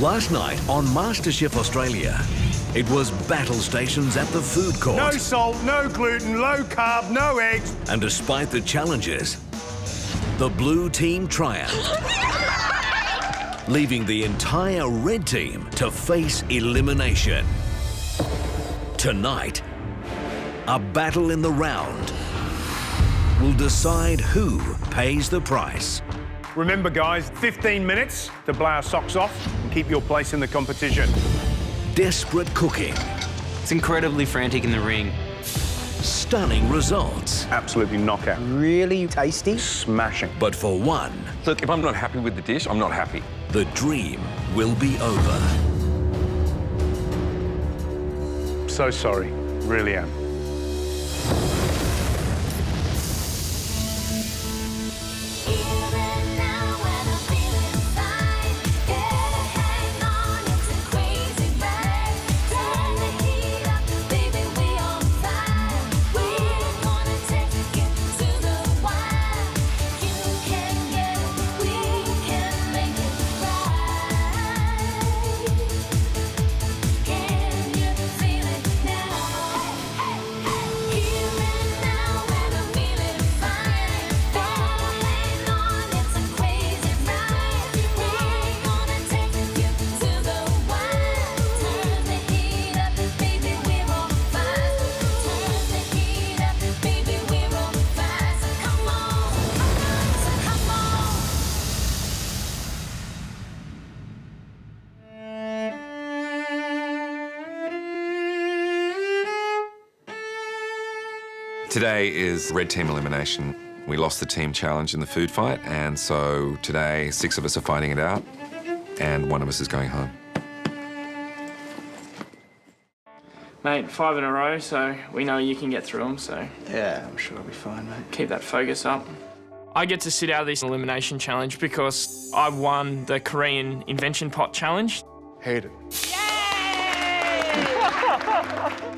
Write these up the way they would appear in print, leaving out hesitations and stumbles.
Last night on MasterChef Australia, it was battle stations at the food court. No salt, no gluten, low carb, no eggs. And despite the challenges, the blue team triumphed, leaving the entire red team to face elimination. Tonight, a battle in the round will decide who pays the price. Remember, guys, 15 minutes to blow our socks off and keep your place in the competition. Desperate cooking. It's incredibly frantic in the ring. Stunning results. Absolutely knockout. Really tasty. Smashing. But for one, look, if I'm not happy with the dish, I'm not happy. the dream will be over. So sorry, really am. Today is red team elimination. We lost the team challenge in the food fight, and so today 6 of us are fighting it out, and 1 of us is going home. Mate, 5 in a row, so we know you can get through them, so... Yeah, I'm sure I'll be fine, mate. Keep that focus up. I get to sit out of this elimination challenge because I won the Korean Invention Pot Challenge. Hate it.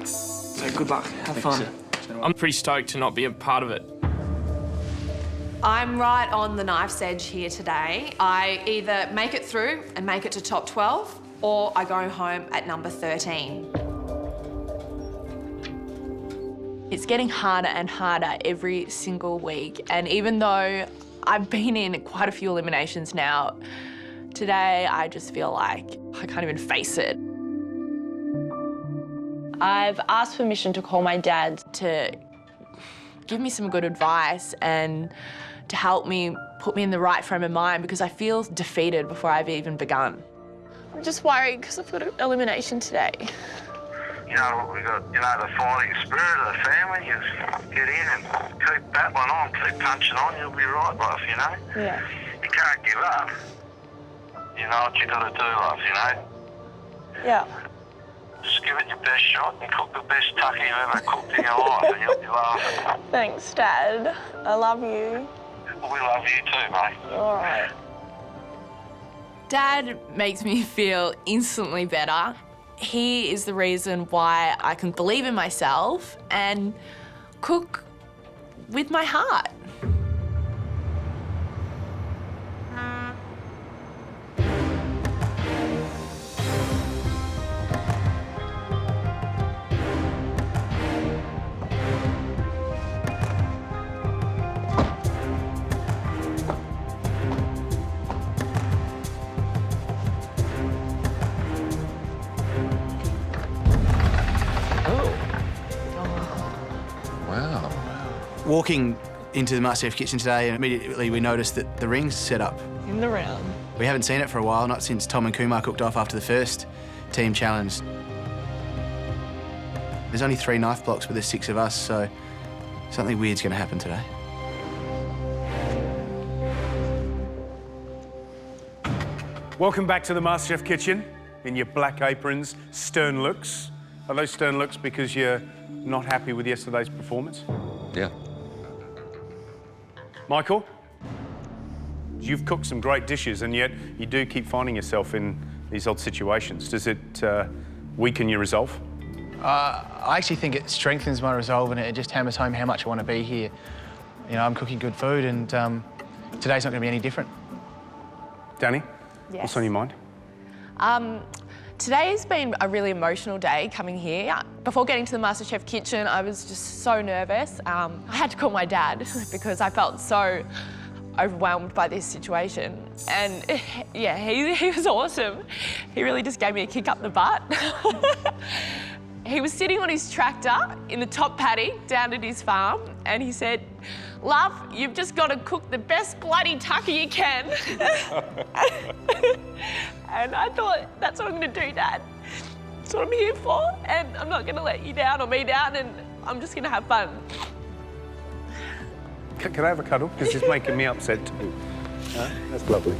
So good luck, have fun. I'm pretty stoked to not be a part of it. I'm right on the knife's edge here today. I either make it through and make it to top 12, or I go home at number 13. It's getting harder and harder every single week, and even though I've been in quite a few eliminations now, today I just feel like I can't even face it. I've asked permission to call my dad to give me some good advice and to help me put me in the right frame of mind because I feel defeated before I've even begun. I'm just worried because I've got an elimination today. You know, we got, the fighting spirit of the family. Just get in and keep battling on, keep punching on, you'll be right, love, Yeah. You can't give up. You know what you got to do, love, Yeah. Just give it your best shot and cook the best tucky you've ever cooked in your life and you'll be laughing. Thanks, Dad. I love you. We love you too, mate. All right. Dad makes me feel instantly better. He is the reason why I can believe in myself and cook with my heart. Walking into the MasterChef kitchen today, and immediately we noticed that the ring's set up. In the round. We haven't seen it for a while, not since Tom and Kumar cooked off after the first team challenge. There's only 3 knife blocks, but there's 6 of us, so something weird's going to happen today. Welcome back to the MasterChef kitchen in your black aprons, stern looks. Are those stern looks because you're not happy with yesterday's performance? Yeah. Michael, you've cooked some great dishes and yet you do keep finding yourself in these odd situations. Does it weaken your resolve? I actually think it strengthens my resolve and it just hammers home how much I want to be here. You know, I'm cooking good food and today's not going to be any different. Danny, Yes. what's on your mind? Today's been a really emotional day coming here. Before getting to the MasterChef kitchen, I was just so nervous. I had to call my dad because I felt so overwhelmed by this situation. And yeah, he was awesome. He really just gave me a kick up the butt. He was sitting on his tractor in the top paddock down at his farm, and he said, "Love, you've just got to cook the best bloody tucker you can." And I thought, that's what I'm going to do, Dad. That's what I'm here for, and I'm not going to let you down or me down, and I'm just going to have fun. Can I have a cuddle? Because it's making me upset too. That's lovely.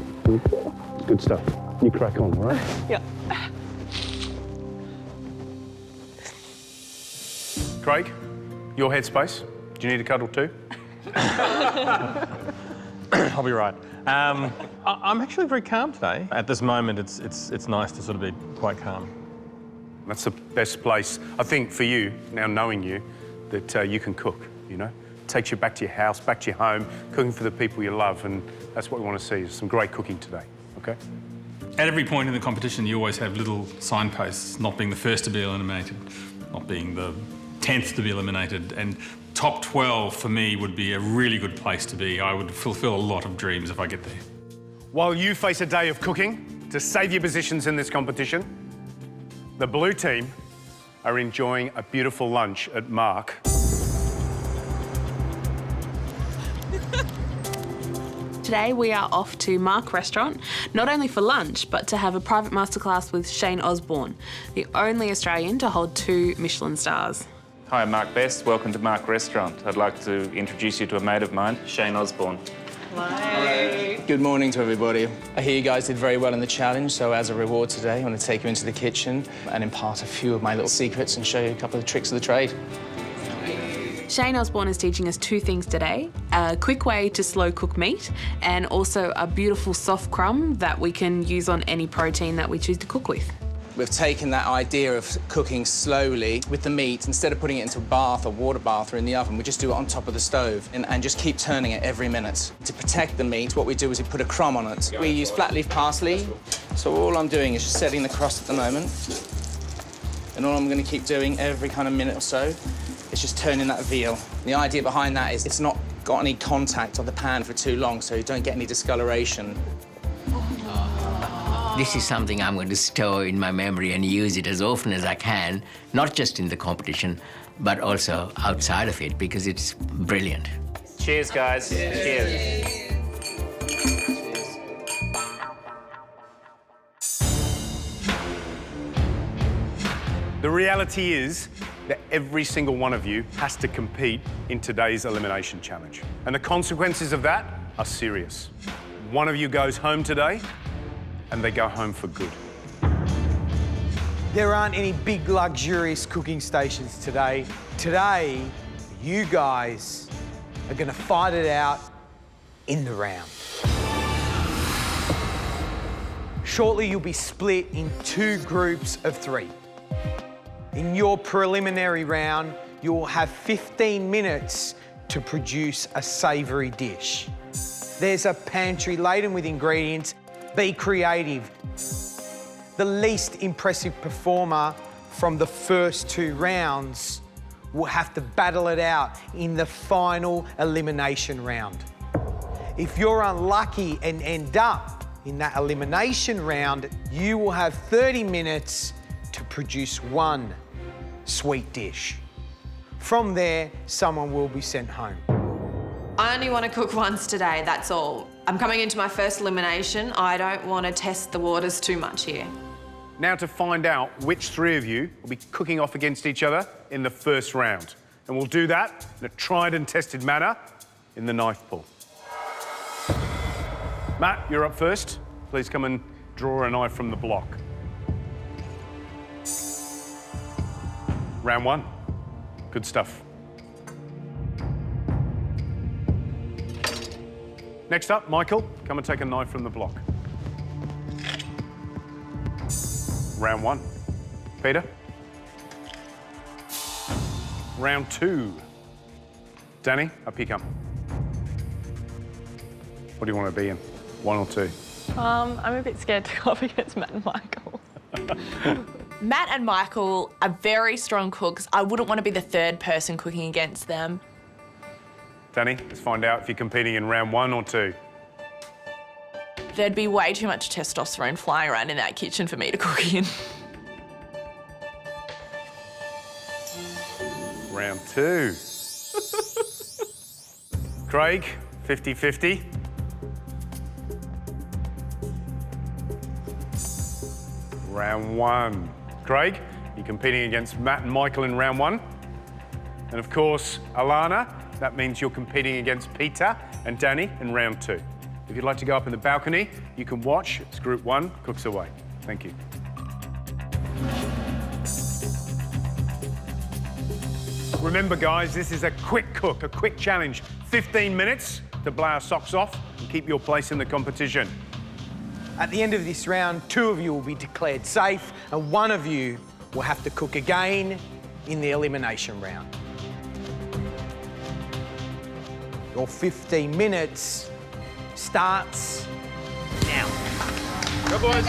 Good stuff. You crack on, all right? Yeah. Craig, your headspace. Do you need a cuddle too? I'll be right. I'm actually very calm today. At this moment, it's nice to sort of be quite calm. That's the best place, I think, for you, now knowing you, that you can cook, you know? Takes you back to your house, back to your home, cooking for the people you love, and that's what we want to see, is some great cooking today, okay? At every point in the competition, you always have little signposts, not being the first to be eliminated, not being the 10th to be eliminated, and top 12 for me would be a really good place to be. I would fulfill a lot of dreams if I get there. While you face a day of cooking to save your positions in this competition, the blue team are enjoying a beautiful lunch at Mark. Today we are off to Mark Restaurant, not only for lunch, but to have a private masterclass with Shane Osborne, the only Australian to hold 2 Michelin stars. Hi, I'm Mark Best. Welcome to Mark Restaurant. I'd like to introduce you to a mate of mine, Shane Osborne. Hello. Good morning to everybody. I hear you guys did very well in the challenge, so as a reward today, I want to take you into the kitchen and impart a few of my little secrets and show you a couple of tricks of the trade. Shane Osborne is teaching us 2 things today, a quick way to slow cook meat and also a beautiful soft crumb that we can use on any protein that we choose to cook with. We've taken that idea of cooking slowly with the meat. Instead of putting it into a bath or water bath or in the oven, we just do it on top of the stove and just keep turning it every minute. To protect the meat, what we do is we put a crumb on it. We use flat leaf parsley, so all I'm doing is just setting the crust at the moment. And all I'm going to keep doing every kind of minute or so is just turning that veal. The idea behind that is it's not got any contact on the pan for too long, so you don't get any discoloration. This is something I'm going to store in my memory and use it as often as I can, not just in the competition, but also outside of it, because it's brilliant. Cheers, guys. Cheers. The reality is that every single one of you has to compete in today's elimination challenge. And the consequences of that are serious. One of you goes home today, and they go home for good. There aren't any big luxurious cooking stations today. Today, you guys are gonna fight it out in the round. Shortly, you'll be split in 2 groups of 3. In your preliminary round, you'll have 15 minutes to produce a savoury dish. There's a pantry laden with ingredients. Be creative. The least impressive performer from the first 2 rounds will have to battle it out in the final elimination round. If you're unlucky and end up in that elimination round, you will have 30 minutes to produce 1 sweet dish. From there, someone will be sent home. I only want to cook once today, that's all. I'm coming into my first elimination. I don't want to test the waters too much here. Now to find out which 3 of you will be cooking off against each other in the first round. And we'll do that in a tried and tested manner in the knife pull. Matt, you're up first. Please come and draw a knife from the block. Round 1. Good stuff. Next up, Michael, come and take a knife from the block. Round 1. Peter. Round 2. Danny, up you come. What do you want to be in? 1 or 2? I'm a bit scared to go up against Matt and Michael. Matt and Michael are very strong cooks. I wouldn't want to be the third person cooking against them. Danny, let's find out if you're competing in round 1 or 2. There'd be way too much testosterone flying around in that kitchen for me to cook in. Round 2. Craig, 50-50. Round 1. Craig, you're competing against Matt and Michael in round 1. And of course, Alana, that means you're competing against Peter and Danny in round 2. If you'd like to go up in the balcony, you can watch as Group 1 cooks away. Thank you. Remember, guys, this is a quick cook, a quick challenge. 15 minutes to blow our socks off and keep your place in the competition. At the end of this round, 2 of you will be declared safe and 1 of you will have to cook again in the elimination round. Your 15 minutes starts now. Go, boys.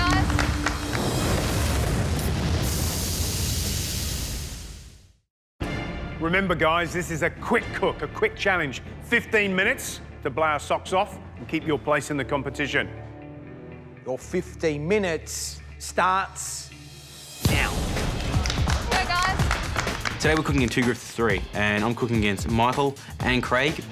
Remember, guys, this is a quick cook, a quick challenge. 15 minutes to blow our socks off and keep your place in the competition. Your 15 minutes starts now. Go, guys. Today we're cooking in 2 groups of 3, and I'm cooking against Michael and Craig.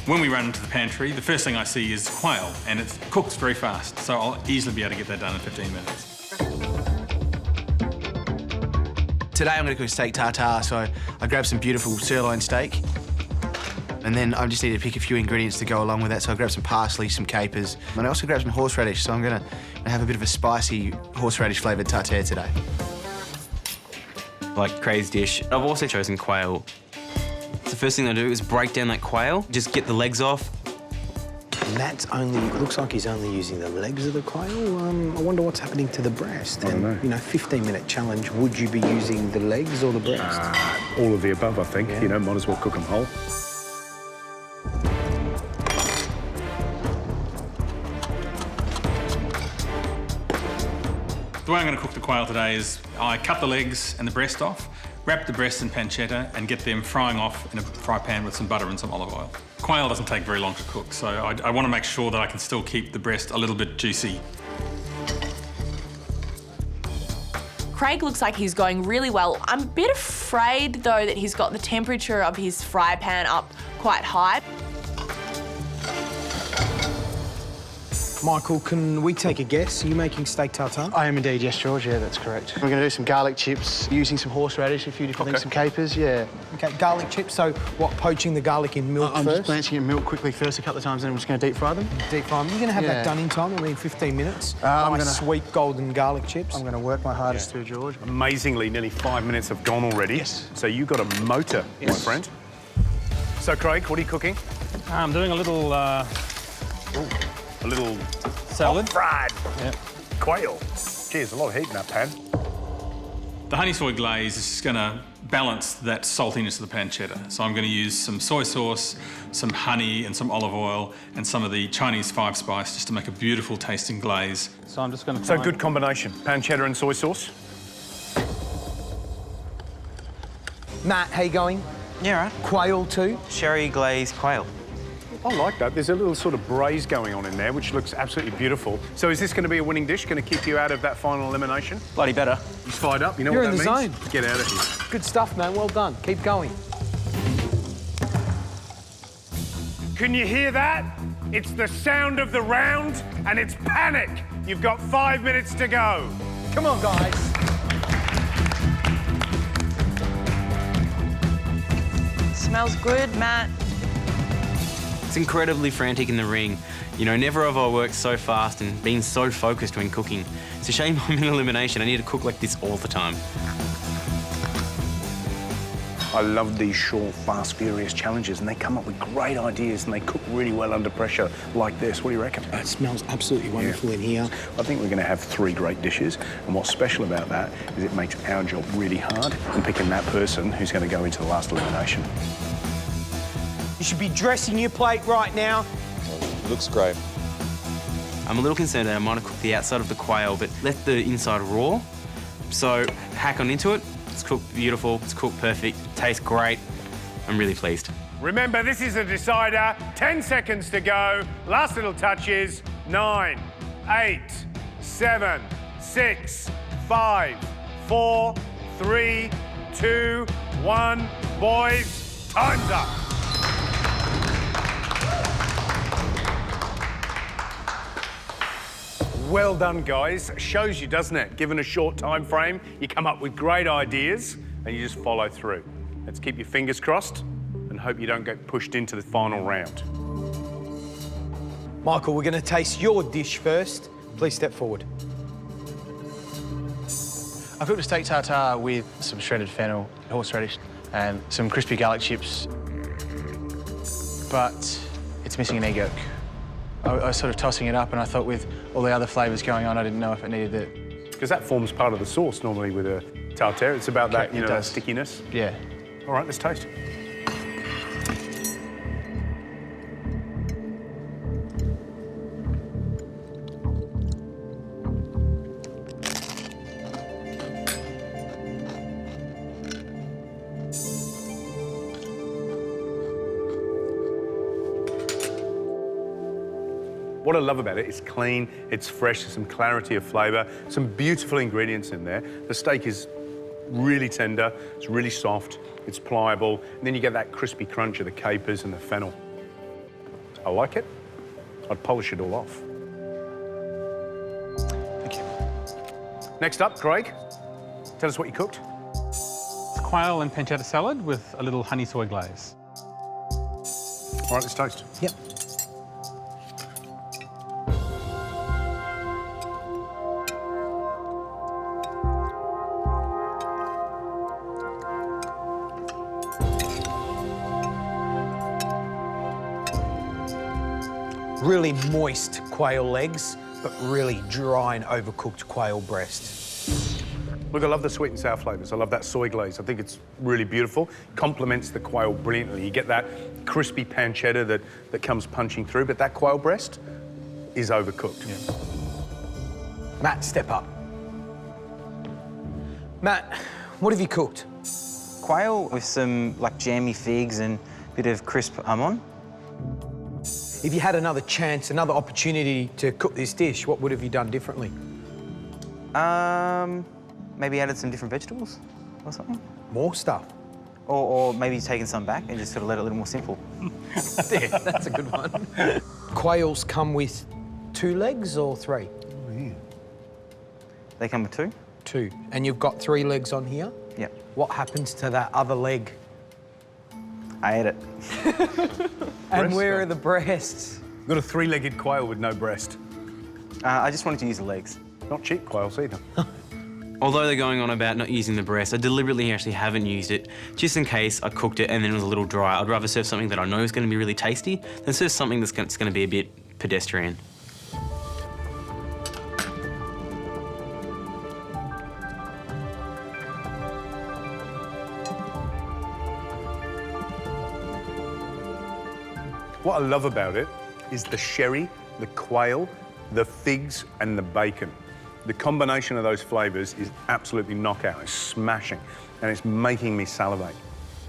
When we run into the pantry, the first thing I see is quail, and it cooks very fast, so I'll easily be able to get that done in 15 minutes. Today I'm going to cook steak tartare, so I grabbed some beautiful sirloin steak. And then I just need to pick a few ingredients to go along with that, so I grabbed some parsley, some capers, and I also grabbed some horseradish, so I'm going to have a bit of a spicy horseradish-flavoured tartare today. Like Craig's dish, I've also chosen quail. The first thing I do is break down that quail, just get the legs off. Matt's looks like he's only using the legs of the quail. I wonder what's happening to the breast. I don't know. You know, 15-minute challenge, would you be using the legs or the breast? All of the above, I think. Yeah. You know, might as well cook them whole. The way I'm going to cook the quail today is I cut the legs and the breast off, wrap the breast in pancetta and get them frying off in a fry pan with some butter and some olive oil. Quail doesn't take very long to cook, so I want to make sure that I can still keep the breast a little bit juicy. Craig looks like he's going really well. I'm a bit afraid, though, that he's got the temperature of his fry pan up quite high. Michael, can we take a guess? Are you making steak tartare? I am indeed, yes, George, yeah, that's correct. We're going to do some garlic chips, using some horseradish, a few different things, some capers, yeah. OK, garlic chips, so what, poaching the garlic in milk I'm first? just blanching in milk quickly first a couple of times, and then I'm just going to deep fry them. Deep fry them. You're going to have Yeah. that done in time, 15 minutes. I'm Nice, gonna- sweet golden garlic chips. I'm going to work my hardest too, George. Amazingly, nearly 5 minutes have gone already. Yes. So you got a motor, my friend. So, Craig, what are you cooking? I'm doing a little A little salad. fried Yeah. quail. Geez, a lot of heat in that pan. The honey soy glaze is just going to balance that saltiness of the pancetta. So I'm going to use some soy sauce, some honey and some olive oil and some of the Chinese 5-spice just to make a beautiful tasting glaze. So I'm just going to So good combination, pancetta and soy sauce. Matt, how you going? Yeah, right. Quail too? Sherry glazed quail. I like that. There's a little sort of braise going on in there, which looks absolutely beautiful. So is this going to be a winning dish? Going to keep you out of that final elimination? Bloody better. He's fired up. You know You're what in that the means? zone. Get out of here. Good stuff, man. Well done. Keep going. Can you hear that? It's the sound of the round, and it's panic. You've got 5 minutes to go. Come on, guys. Smells good, Matt. It's incredibly frantic in the ring. You know, never have I worked so fast and been so focused when cooking. It's a shame I'm in elimination. I need to cook like this all the time. I love these short, fast, furious challenges, and they come up with great ideas and they cook really well under pressure like this. What do you reckon? It smells absolutely wonderful in here. I think we're going to have 3 great dishes, and what's special about that is it makes our job really hard in picking that person who's going to go into the last elimination. You should be dressing your plate right now. Looks great. I'm a little concerned that I might have cooked the outside of the quail, but left the inside raw. So hack on into it. It's cooked beautiful, it's cooked perfect, tastes great. I'm really pleased. Remember, this is a decider. 10 seconds to go. Last little touches. 9, 8, 7, 6, 5, 4, 3, 2, 1. Boys, time's up. Well done, guys. Shows you, doesn't it? Given a short time frame, you come up with great ideas and you just follow through. Let's keep your fingers crossed and hope you don't get pushed into the final round. Michael, we're going to taste your dish first. Please step forward. I cooked a steak tartare with some shredded fennel, horseradish, and some crispy garlic chips, but it's missing an egg yolk. I was sort of tossing it up, and I thought with all the other flavours going on, I didn't know if it needed it. Because that forms part of the sauce normally with a tartare. It's about that, you know, that stickiness. Yeah. All right, let's taste. What I love about it, it's clean, it's fresh, there's some clarity of flavour, some beautiful ingredients in there. The steak is really tender, it's really soft, it's pliable, and then you get that crispy crunch of the capers and the fennel. I like it. I'd polish it all off. Thank you. Next up, Craig, tell us what you cooked. It's quail and pancetta salad with a little honey soy glaze. All right, let's taste. Yep. Really moist quail legs, but really dry and overcooked quail breast. Look, I love the sweet and sour flavours. I love that soy glaze. I think it's really beautiful. Complements the quail brilliantly. You get that crispy pancetta that comes punching through, but that quail breast is overcooked. Yeah. Matt, step up. Matt, what have you cooked? Quail with some like jammy figs and a bit of crisp almond. If you had another chance, another opportunity to cook this dish, what would have you done differently? Maybe added some different vegetables or something. More stuff? Or maybe taken some back and just sort of let it a little more simple. Yeah, that's a good one. Quails come with 2 legs or 3? Oh, yeah. They come with 2. 2. And you've got 3 legs on here? Yep. What happens to that other leg? I ate it. And where are the breasts? Got a 3-legged quail with no breast. I just wanted to use the legs. Not cheap quails either. Although they're going on about not using the breast, I deliberately actually haven't used it, just in case I cooked it and then it was a little dry. I'd rather serve something that I know is going to be really tasty than serve something that's going to be a bit pedestrian. What I love about it is the sherry, the quail, the figs and the bacon. The combination of those flavours is absolutely knockout. It's smashing and it's making me salivate.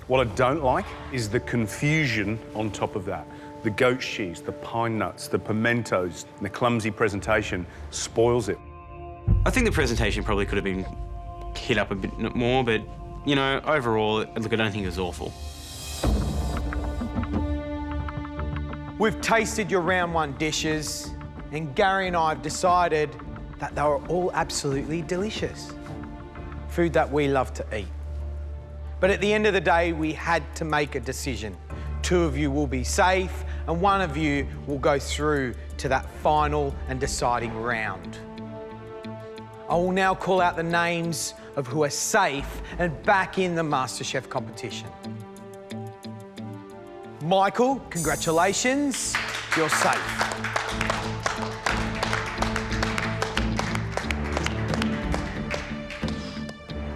What I don't like is the confusion on top of that. The goat cheese, the pine nuts, the pimentos, the clumsy presentation spoils it. I think the presentation probably could have been hit up a bit more, but, you know, overall, look, I don't think it was awful. We've tasted your round 1 dishes, and Gary and I have decided that they were all absolutely delicious. Food that we love to eat. But at the end of the day, we had to make a decision. 2 of you will be safe, and 1 of you will go through to that final and deciding round. I will now call out the names of who are safe and back in the MasterChef competition. Michael, congratulations, you're safe.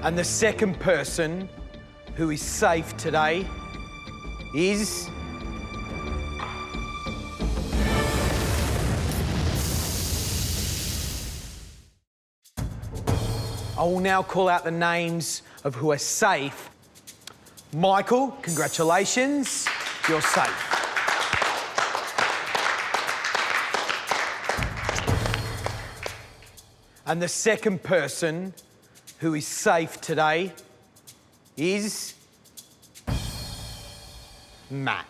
And the second person who is safe today is... I will now call out the names of who are safe. Michael, congratulations, you're safe. And the second person who is safe today is Matt.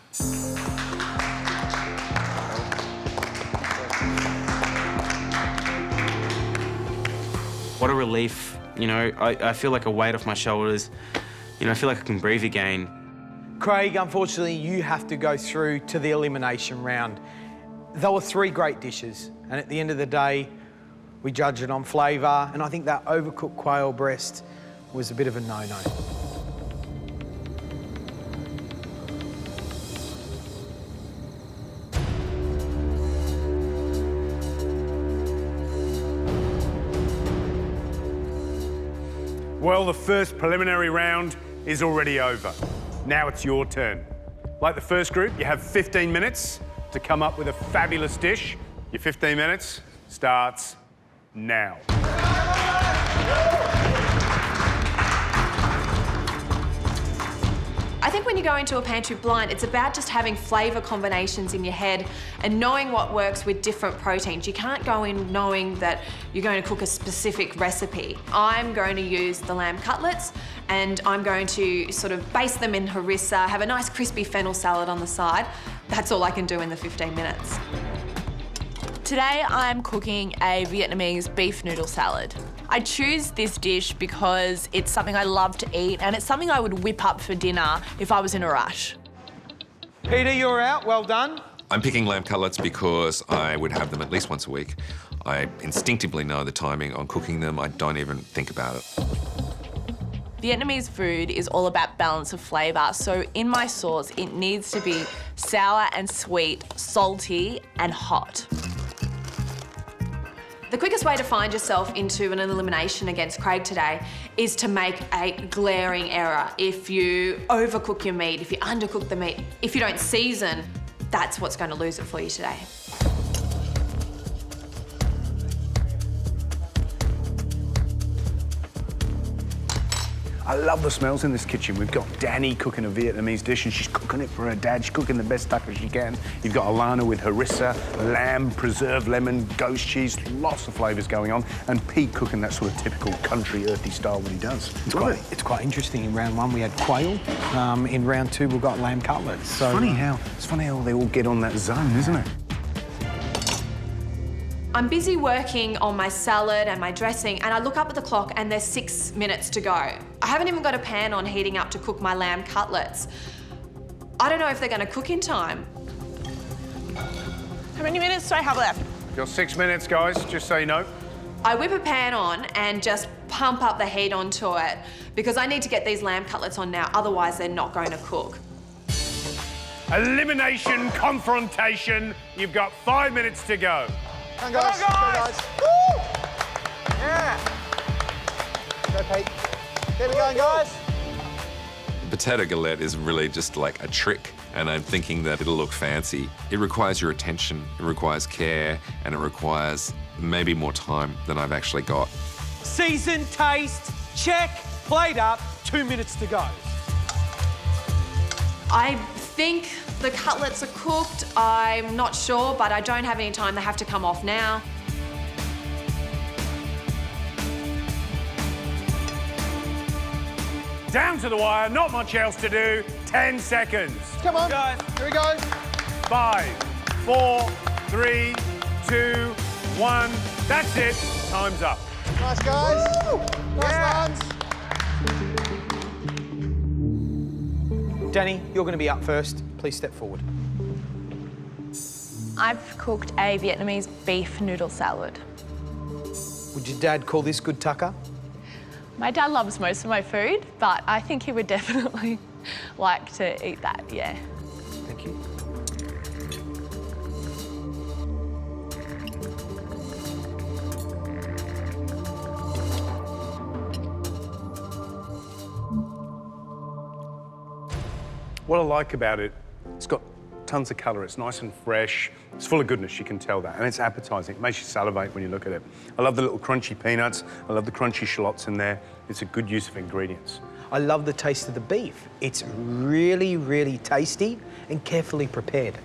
What a relief. You know, I feel like a weight off my shoulders. You know, I feel like I can breathe again. Craig, unfortunately, you have to go through to the elimination round. They were 3 great dishes, and at the end of the day, we judge it on flavour, and I think that overcooked quail breast was a bit of a no-no. Well, the first preliminary round is already over. Now it's your turn. Like the first group, you have 15 minutes to come up with a fabulous dish. Your 15 minutes starts now. I think when you go into a pantry blind, it's about just having flavour combinations in your head and knowing what works with different proteins. You can't go in knowing that you're going to cook a specific recipe. I'm going to use the lamb cutlets and I'm going to sort of baste them in harissa, have a nice crispy fennel salad on the side. That's all I can do in the 15 minutes. Today I'm cooking a Vietnamese beef noodle salad. I choose this dish because it's something I love to eat and it's something I would whip up for dinner if I was in a rush. Peter, you're out. Well done. I'm picking lamb cutlets because I would have them at least once a week. I instinctively know the timing on cooking them. I don't even think about it. Vietnamese food is all about balance of flavour, so in my sauce it needs to be sour and sweet, salty and hot. The quickest way to find yourself into an elimination against Craig today is to make a glaring error. If you overcook your meat, if you undercook the meat, if you don't season, that's what's going to lose it for you today. I love the smells in this kitchen. We've got Danny cooking a Vietnamese dish and she's cooking it for her dad. She's cooking the best tucker she can. You've got Alana with harissa, lamb, preserved lemon, ghost cheese, lots of flavours going on. And Pete cooking that sort of typical country earthy style that he does. It's quite interesting. In round 1 we had quail. In round 2 we've got lamb cutlets. So, It's funny how they all get on that zone, isn't it? I'm busy working on my salad and my dressing and I look up at the clock and there's 6 minutes to go. I haven't even got a pan on heating up to cook my lamb cutlets. I don't know if they're going to cook in time. How many minutes do I have left? Got 6 minutes, guys, just so you know. I whip a pan on and just pump up the heat onto it because I need to get these lamb cutlets on now, otherwise they're not going to cook. Elimination, confrontation. You've got 5 minutes to go. Come on, guys. Come on, guys. Woo! Yeah. Go, Pete. Keep it going, guys. Potato galette is really just like a trick, and I'm thinking that it'll look fancy. It requires your attention, it requires care, and it requires maybe more time than I've actually got. Season, taste, check, plate up, 2 minutes to go. I think the cutlets are cooked. I'm not sure, but I don't have any time. They have to come off now. Down to the wire, not much else to do. 10 seconds. Come on, guys. Here we go. 5, 4, 3, 2, 1. That's it. Time's up. Nice, guys. Woo! Nice ones. Danny, you're going to be up first. Please step forward. I've cooked a Vietnamese beef noodle salad. Would your dad call this good tucker? My dad loves most of my food, but I think he would definitely like to eat that, yeah. Thank you. What I like about it, it's got tons of colour. It's nice and fresh. It's full of goodness, you can tell that. And it's appetising. It makes you salivate when you look at it. I love the little crunchy peanuts. I love the crunchy shallots in there. It's a good use of ingredients. I love the taste of the beef. It's really, really tasty and carefully prepared.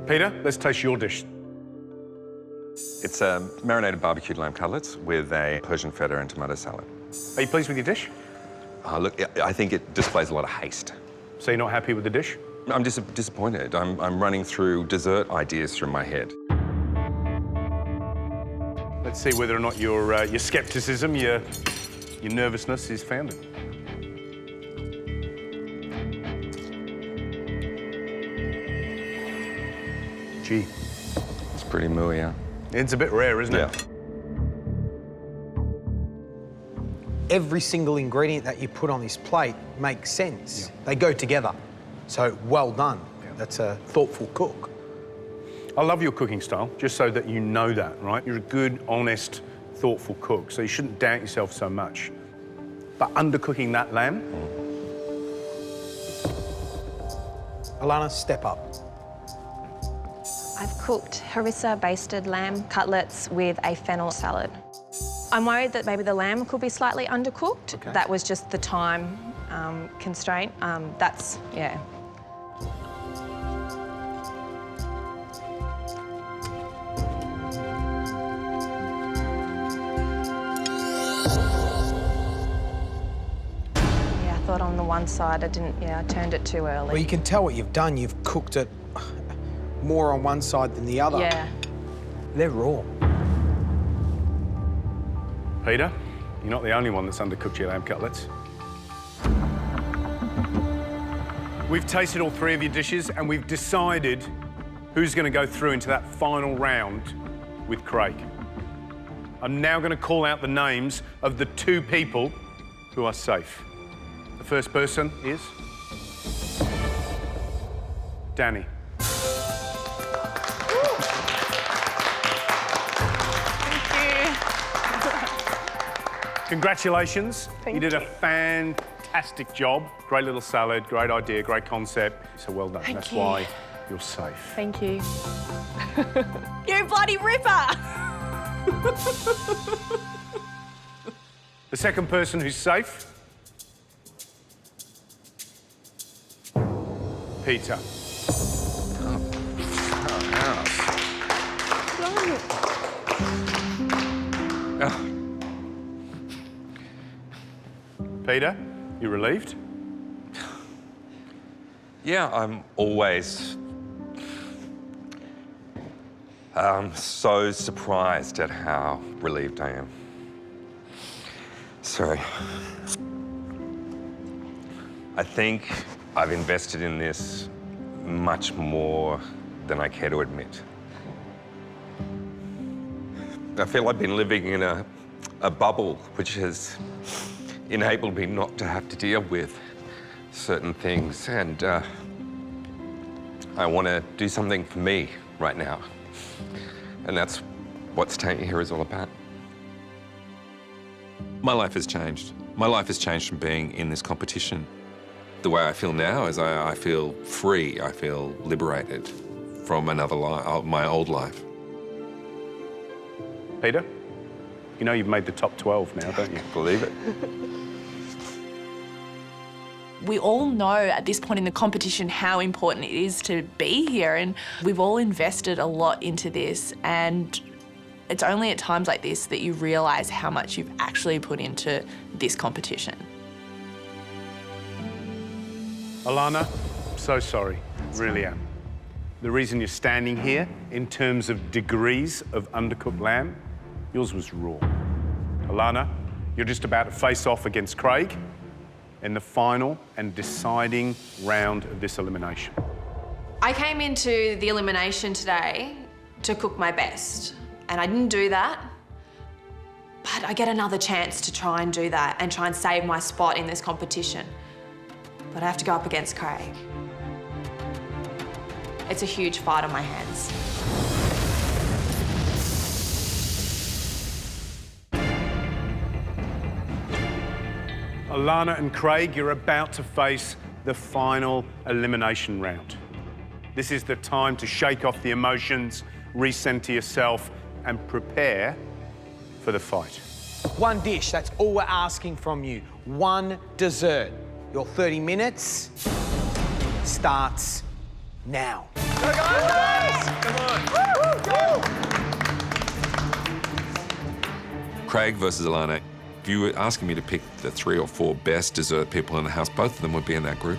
Peter, let's taste your dish. It's marinated barbecued lamb cutlets with a Persian feta and tomato salad. Are you pleased with your dish? Look, I think it displays a lot of haste. So you're not happy with the dish? I'm disappointed. I'm running through dessert ideas through my head. Let's see whether or not your scepticism, your nervousness is founded. Gee. It's pretty mooey, yeah. It's a bit rare, isn't it? Every single ingredient that you put on this plate makes sense. They go together. So, well done. That's a thoughtful cook. I love your cooking style, just so that you know that, right? You're a good, honest, thoughtful cook, so you shouldn't doubt yourself so much. But undercooking that lamb... Alana, step up. I've cooked harissa-basted lamb cutlets with a fennel salad. I'm worried that maybe the lamb could be slightly undercooked. Okay. That was just the time constraint. Yeah. Yeah, I thought on the one side I turned it too early. Well, you can tell what you've done. You've cooked it more on one side than the other. Yeah. They're raw. Peter, you're not the only one that's undercooked your lamb cutlets. We've tasted all three of your dishes and we've decided who's going to go through into that final round with Craig. I'm now going to call out the names of the two people who are safe. The first person is Danny. Congratulations. Thank you did you. a fantastic job. Great little salad, great idea, great concept. So well done. Thank That's you. why you're safe. Thank you. You bloody ripper! The second person who's safe, Peter. Peter, you relieved? Yeah, I'm always so surprised at how relieved I am. Sorry. I think I've invested in this much more than I care to admit. I feel I've been living in a bubble which has enabled me not to have to deal with certain things, and I want to do something for me right now. And that's what staying here is all about. My life has changed. My life has changed from being in this competition. The way I feel now is I feel free, I feel liberated from another life, my old life. Peter, you know you've made the top 12 now, don't you? Believe it. We all know at this point in the competition how important it is to be here, and we've all invested a lot into this, and it's only at times like this that you realise how much you've actually put into this competition. Alana, so sorry, really am. The reason you're standing here, in terms of degrees of undercooked lamb, yours was raw. Alana, you're just about to face off against Craig in the final and deciding round of this elimination. I came into the elimination today to cook my best, and I didn't do that. But I get another chance to try and do that and try and save my spot in this competition. But I have to go up against Craig. It's a huge fight on my hands. Alana and Craig, you're about to face the final elimination round. This is the time to shake off the emotions, recenter yourself, and prepare for the fight. One dish, that's all we're asking from you. One dessert. Your 30 minutes starts now. Go, guys! Come on. Go! Craig versus Alana. If you were asking me to pick the 3 or 4 best dessert people in the house, both of them would be in that group.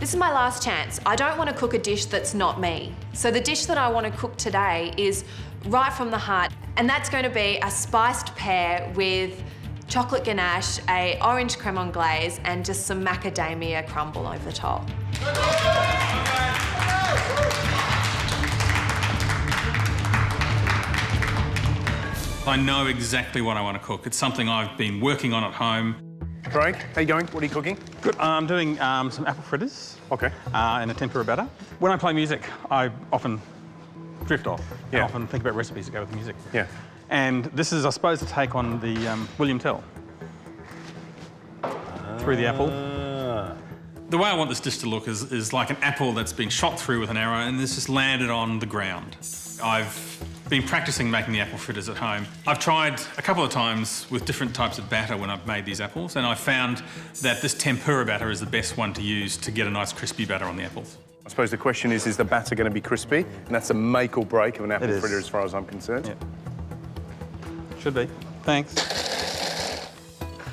This is my last chance. I don't want to cook a dish that's not me. So the dish that I want to cook today is right from the heart, and that's going to be a spiced pear with chocolate ganache, a orange crème on glaze, and just some macadamia crumble over the top. I know exactly what I want to cook. It's something I've been working on at home. Craig, how you going? What are you cooking? Good. I'm doing some apple fritters. Okay. And a tempura batter. When I play music, I often drift off. Yeah. I often think about recipes that go with the music. Yeah. And this is, I suppose, a take on the William Tell. Through the apple. The way I want this dish to look is like an apple that's been shot through with an arrow and it's just landed on the ground. I've been practicing making the apple fritters at home. I've tried a couple of times with different types of batter when I've made these apples, and I found that this tempura batter is the best one to use to get a nice crispy batter on the apples. I suppose the question is the batter going to be crispy? And that's a make or break of an apple It is. fritter as far as I'm concerned. Yeah. Should be. Thanks.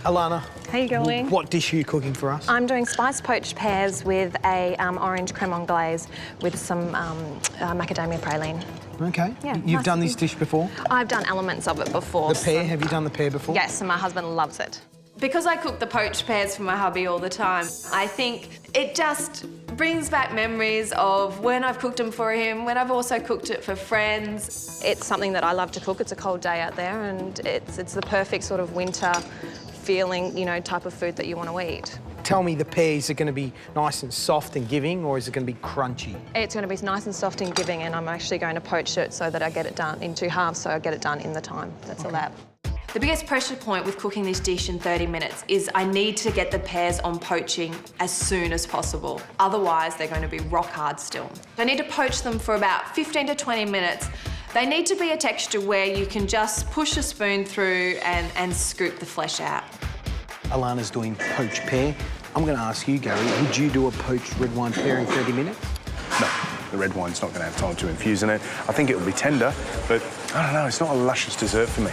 Alana. How you going? What dish are you cooking for us? I'm doing spiced poached pears with a orange crème on glaze with some macadamia praline. Okay. Yeah, You've nice. done this dish before? I've done elements of it before. The pear, have you done the pear before? Yes, and my husband loves it. Because I cook the poached pears for my hubby all the time, I think it just brings back memories of when I've cooked them for him, when I've also cooked it for friends. It's something that I love to cook. It's a cold day out there, and it's the perfect sort of winter feeling, you know, type of food that you want to eat. Tell me, the pears are going to be nice and soft and giving, or is it going to be crunchy? It's going to be nice and soft and giving, and I'm actually going to poach it so that I get it done in 2 halves, so I get it done in the time that's allowed. The biggest pressure point with cooking this dish in 30 minutes is I need to get the pears on poaching as soon as possible. Otherwise, they're going to be rock hard still. I need to poach them for about 15 to 20 minutes. They need to be a texture where you can just push a spoon through and scoop the flesh out. Alana's doing poached pear. I'm going to ask you, Gary, would you do a poached red wine pear in 30 minutes? No, the red wine's not going to have time to infuse in it. I think it'll be tender, but I don't know, it's not a luscious dessert for me.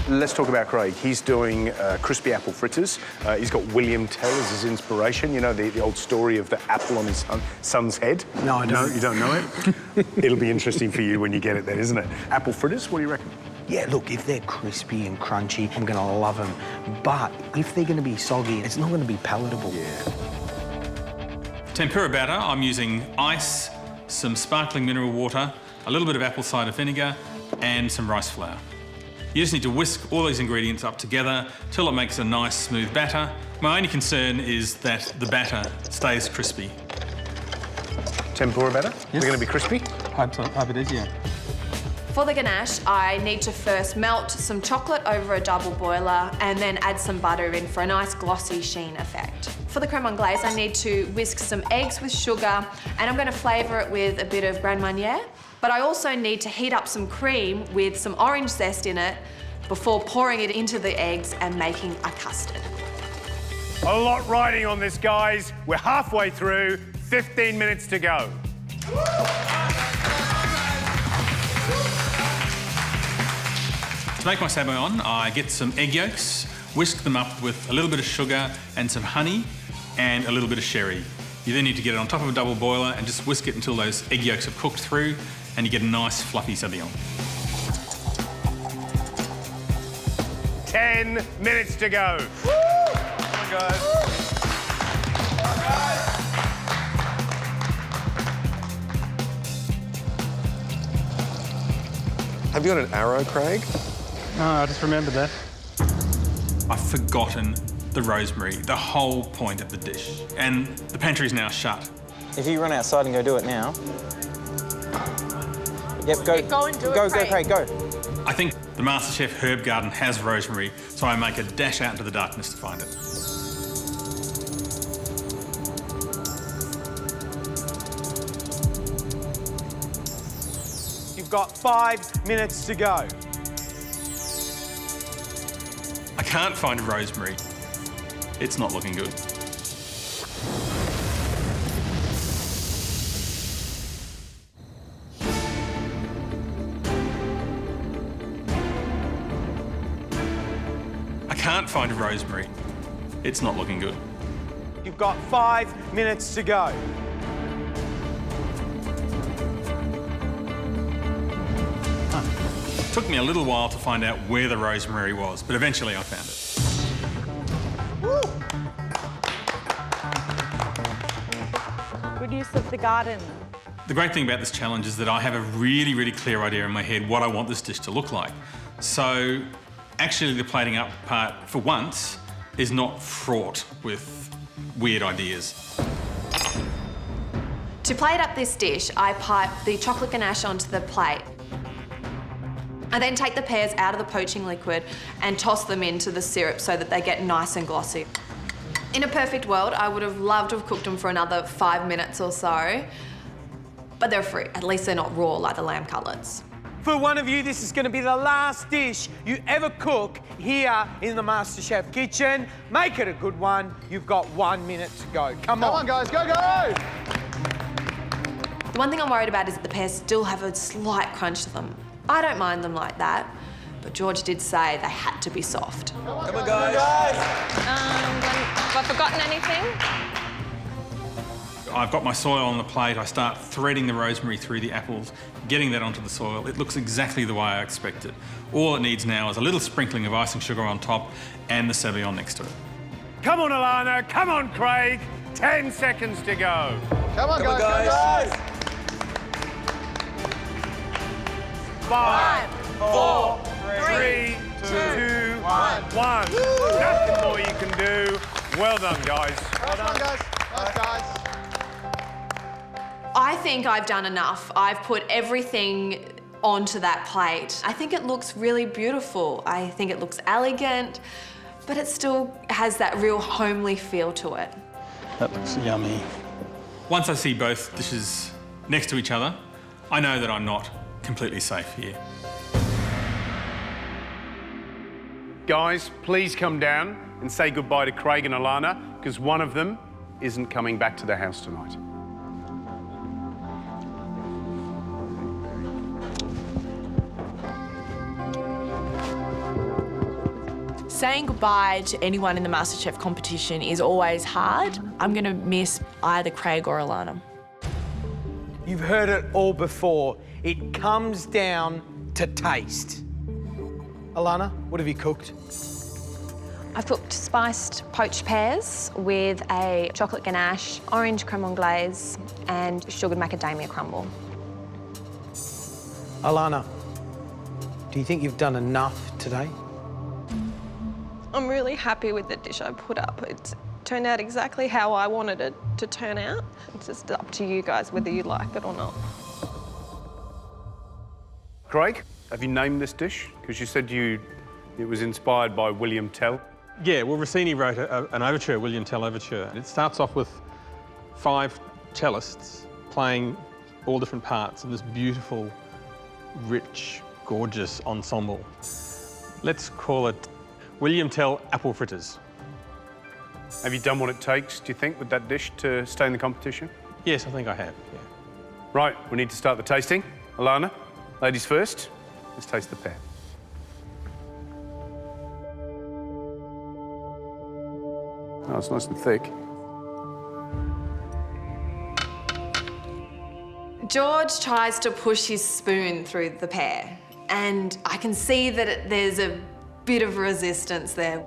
Let's talk about Craig. He's doing crispy apple fritters. He's got William Tell as his inspiration. You know, the old story of the apple on his son's head? No, I don't. No, you don't know it? It'll be interesting for you when you get it then, isn't it? Apple fritters, what do you reckon? Yeah, look, if they're crispy and crunchy, I'm going to love them. But if they're going to be soggy, it's not going to be palatable. Yeah. Tempura batter, I'm using ice, some sparkling mineral water, a little bit of apple cider vinegar, and some rice flour. You just need to whisk all these ingredients up together till it makes a nice smooth batter. My only concern is that the batter stays crispy. Tempura batter? Yes. They're going to be crispy? Hope it is, yeah. For the ganache, I need to first melt some chocolate over a double boiler and then add some butter in for a nice glossy sheen effect. For the crème on glaze, I need to whisk some eggs with sugar, and I'm going to flavour it with a bit of Grand Marnier. But I also need to heat up some cream with some orange zest in it before pouring it into the eggs and making a custard. A lot riding on this, guys. We're halfway through, 15 minutes to go. To make my sabayon, I get some egg yolks, whisk them up with a little bit of sugar and some honey and a little bit of sherry. You then need to get it on top of a double boiler and just whisk it until those egg yolks have cooked through and you get a nice fluffy sabayon. 10 minutes to go. Come on, guys. Come on, guys. Have you got an arrow, Craig? No, I just remembered that. I've forgotten the rosemary, the whole point of the dish. And the pantry's now shut. If you run outside and go do it now. Yep, go. Go and do it, Go, Craig. Craig, go. I think the MasterChef herb garden has rosemary, so I make a dash out into the darkness to find it. You've got 5 minutes to go. I can't find rosemary. It's not looking good. I can't find rosemary. It's not looking good. You've got 5 minutes to go. Took me a little while to find out where the rosemary was, but eventually I found it. Good use of the garden. The great thing about this challenge is that I have a really, really clear idea in my head what I want this dish to look like. So actually the plating up part, for once, is not fraught with weird ideas. To plate up this dish, I pipe the chocolate ganache onto the plate. I then take the pears out of the poaching liquid and toss them into the syrup so that they get nice and glossy. In a perfect world, I would have loved to have cooked them for another 5 minutes or so, but they're free. At least they're not raw like the lamb cutlets. For one of you, this is going to be the last dish you ever cook here in the MasterChef kitchen. Make it a good one. You've got 1 minute to go. Come on, guys, go, go! The one thing I'm worried about is that the pears still have a slight crunch to them. I don't mind them like that, but George did say they had to be soft. Come on, guys. Have I forgotten anything? I've got my soil on the plate. I start threading the rosemary through the apples, getting that onto the soil. It looks exactly the way I expected. All it needs now is a little sprinkling of icing sugar on top and the sabayon next to it. Come on, Alana. Come on, Craig. 10 seconds to go. Come on, guys. 5, 4, 3, 2, 1. Nothing more you can do. Well done, guys. Well done, guys. Nice, guys. I think I've done enough. I've put everything onto that plate. I think it looks really beautiful. I think it looks elegant, but it still has that real homely feel to it. That looks yummy. Once I see both dishes next to each other, I know that I'm not completely safe here. Guys, please come down and say goodbye to Craig and Alana, because one of them isn't coming back to the house tonight. Saying goodbye to anyone in the MasterChef competition is always hard. I'm going to miss either Craig or Alana. You've heard it all before. It comes down to taste. Alana, what have you cooked? I've cooked spiced poached pears with a chocolate ganache, orange crème anglaise, and sugared macadamia crumble. Alana, do you think you've done enough today? I'm really happy with the dish I put up. It's turned out exactly how I wanted it to turn out. It's just up to you guys whether you like it or not. Craig, have you named this dish? Because you said it was inspired by William Tell. Yeah, well, Rossini wrote an overture, William Tell overture. It starts off with 5 cellists playing all different parts of this beautiful, rich, gorgeous ensemble. Let's call it William Tell apple fritters. Have you done what it takes, do you think, with that dish to stay in the competition? Yes, I think I have, yeah. Right, we need to start the tasting. Alana, ladies first. Let's taste the pear. Oh, it's nice and thick. George tries to push his spoon through the pear, and I can see that there's a bit of resistance there.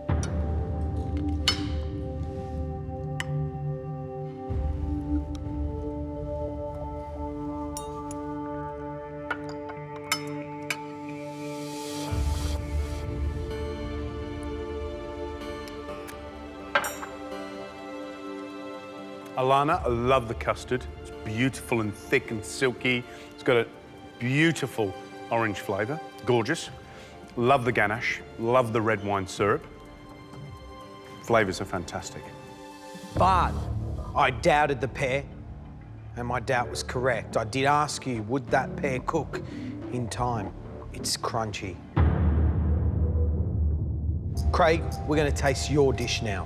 Alana, I love the custard. It's beautiful and thick and silky. It's got a beautiful orange flavour. Gorgeous. Love the ganache. Love the red wine syrup. Flavours are fantastic. But I doubted the pear. and my doubt was correct. I did ask you, would that pear cook in time? It's crunchy. Craig, we're going to taste your dish now.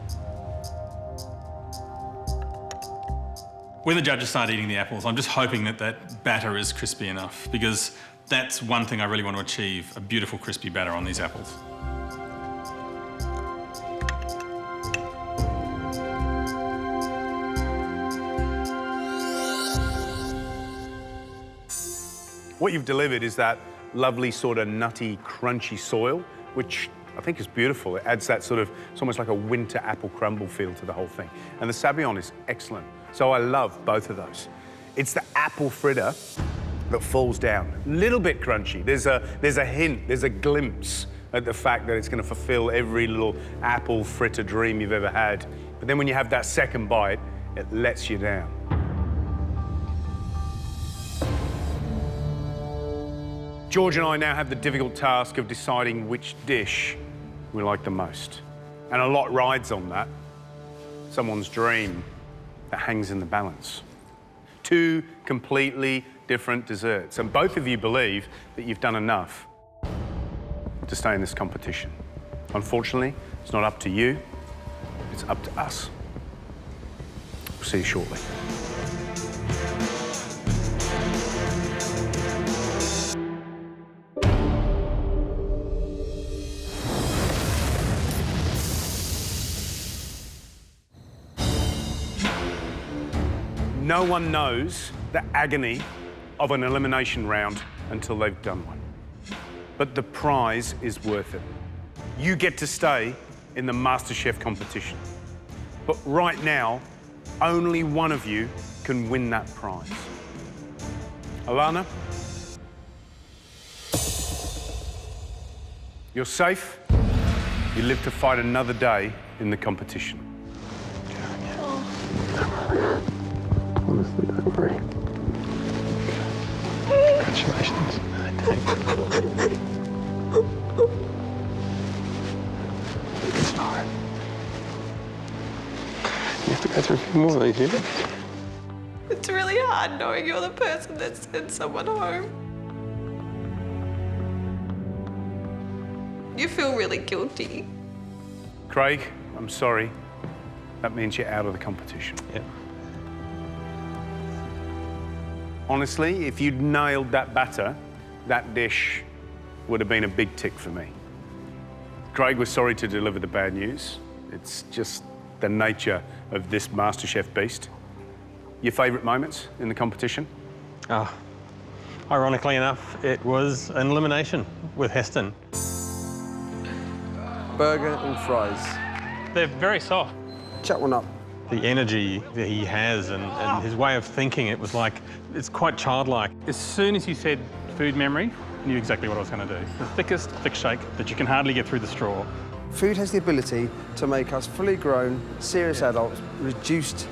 When the judges start eating the apples, I'm just hoping that that batter is crispy enough, because that's one thing I really want to achieve, a beautiful crispy batter on these apples. What you've delivered is that lovely sort of nutty, crunchy soil, which I think is beautiful. It adds that sort of, it's almost like a winter apple crumble feel to the whole thing. And the Sauvignon is excellent. So I love both of those. It's the apple fritter that falls down. A little bit crunchy. There's a hint, there's a glimpse at the fact that it's going to fulfill every little apple fritter dream you've ever had. But then when you have that second bite, it lets you down. George and I now have the difficult task of deciding which dish we like the most. And a lot rides on that. Someone's dream that hangs in the balance. Two completely different desserts. And both of you believe that you've done enough to stay in this competition. Unfortunately, it's not up to you, it's up to us. We'll see you shortly. No one knows the agony of an elimination round until they've done one. But the prize is worth it. You get to stay in the MasterChef competition. But right now, only one of you can win that prize. Alana, you're safe. You live to fight another day in the competition. Honestly, don't worry. Congratulations. It's hard. You have to go through a few more of these, yeah? It's really hard knowing you're the person that sent someone home. You feel really guilty. Craig, I'm sorry. That means you're out of the competition. Yeah. Honestly, if you'd nailed that batter, that dish would have been a big tick for me. Craig, we're sorry to deliver the bad news. It's just the nature of this MasterChef beast. Your favourite moments in the competition? Ironically enough, it was an elimination with Heston. Burger and fries. They're very soft. Chat one up. The energy that he has and his way of thinking, it was like, it's quite childlike. As soon as he said food memory, I knew exactly what I was going to do. The thickest thick shake that you can hardly get through the straw. Food has the ability to make us fully grown, serious adults, reduced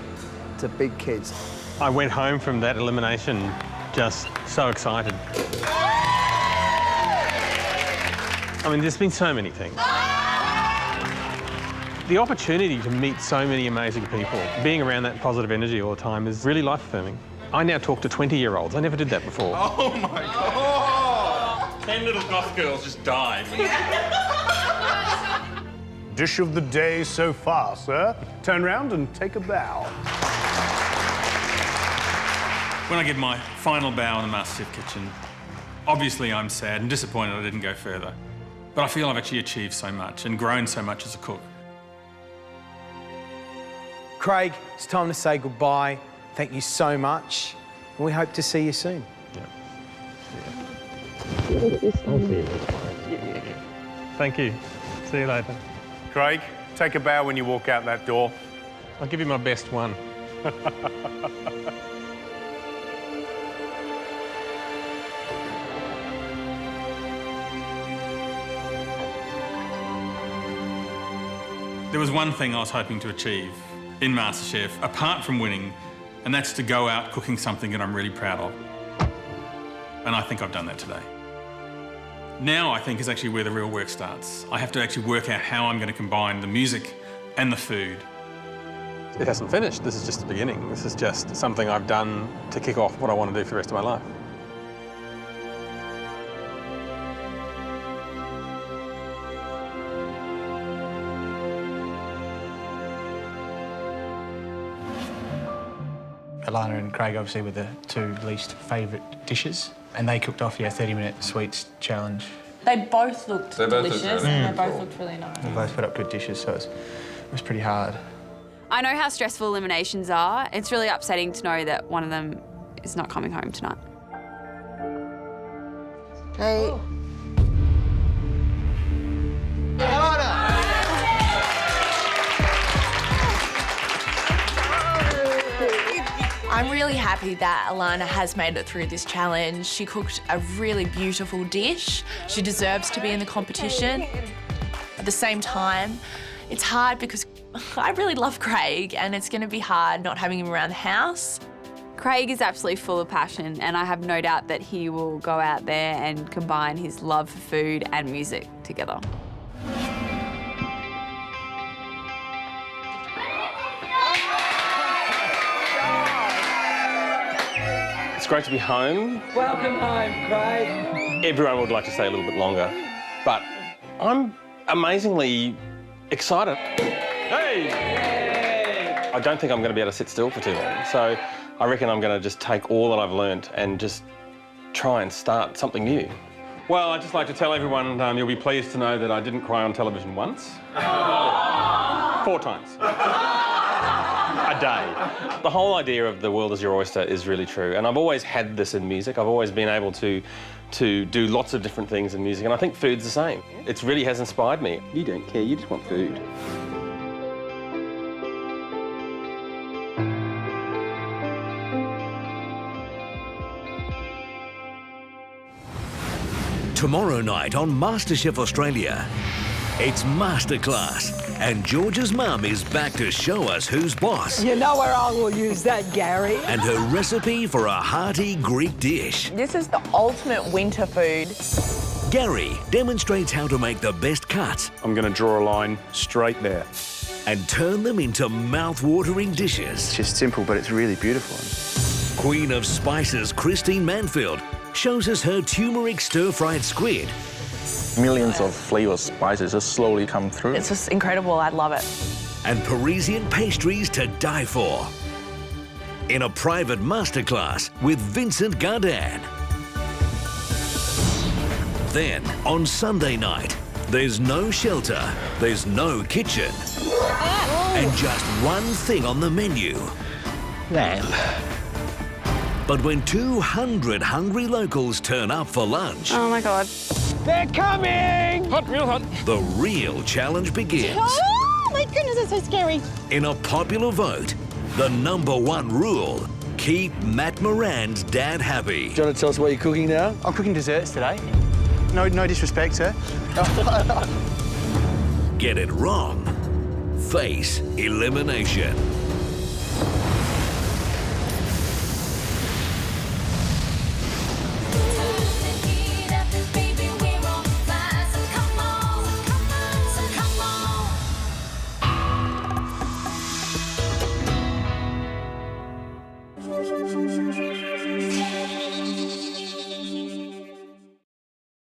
to big kids. I went home from that elimination just so excited. I mean, there's been so many things. The opportunity to meet so many amazing people, being around that positive energy all the time is really life-affirming. I now talk to 20-year-olds. I never did that before. Oh, my God. 10 little goth girls just died. Dish of the day so far, sir. Turn round and take a bow. When I give my final bow in the MasterChef kitchen, obviously I'm sad and disappointed I didn't go further. But I feel I've actually achieved so much and grown so much as a cook. Craig, it's time to say goodbye. Thank you so much, and we hope to see you soon. Thank you. See you later. Craig, take a bow when you walk out that door. I'll give you my best one. There was one thing I was hoping to achieve in MasterChef, apart from winning, and that's to go out cooking something that I'm really proud of. And I think I've done that today. Now I think is actually where the real work starts. I have to actually work out how I'm going to combine the music and the food. It hasn't finished. This is just the beginning. This is just something I've done to kick off what I want to do for the rest of my life. Alana and Craig obviously were the two least favourite dishes, and they cooked off, 30-minute sweets challenge. They both looked delicious and they both looked really nice. They both put up good dishes, so it was pretty hard. I know how stressful eliminations are. It's really upsetting to know that one of them is not coming home tonight. Hey. I'm really happy that Alana has made it through this challenge. She cooked a really beautiful dish. She deserves to be in the competition. At the same time, it's hard because I really love Craig and it's going to be hard not having him around the house. Craig is absolutely full of passion and I have no doubt that he will go out there and combine his love for food and music together. It's great to be home. Welcome home, Craig. Everyone would like to stay a little bit longer, but I'm amazingly excited. Hey! I don't think I'm going to be able to sit still for too long, so I reckon I'm going to just take all that I've learnt and just try and start something new. Well, I'd just like to tell everyone you'll be pleased to know that I didn't cry on television once. 4 times. A day. The whole idea of the world is your oyster is really true, and I've always had this in music. I've always been able to do lots of different things in music, and I think food's the same. It really has inspired me. You don't care, you just want food. Tomorrow night on MasterChef Australia, it's Masterclass, and George's mum is back to show us who's boss. You know where I will use that, Gary. And her recipe for a hearty Greek dish. This is the ultimate winter food. Gary demonstrates how to make the best cuts. I'm going to draw a line straight there. And turn them into mouth-watering dishes. It's just simple, but it's really beautiful. Queen of Spices Christine Manfield shows us her turmeric stir-fried squid. Millions of flavors, spices just slowly come through. It's just incredible, I love it. And Parisian pastries to die for. In a private masterclass with Vincent Gardin. Then, on Sunday night, there's no shelter, there's no kitchen, and just one thing on the menu. Lamb. But when 200 hungry locals turn up for lunch... Oh my God. They're coming! Hot, real hot. The real challenge begins. Oh, my goodness, that's so scary. In a popular vote, the #1 rule, keep Matt Moran's dad happy. Do you want to tell us what you're cooking now? I'm cooking desserts today. No disrespect, sir. Get it wrong, face elimination.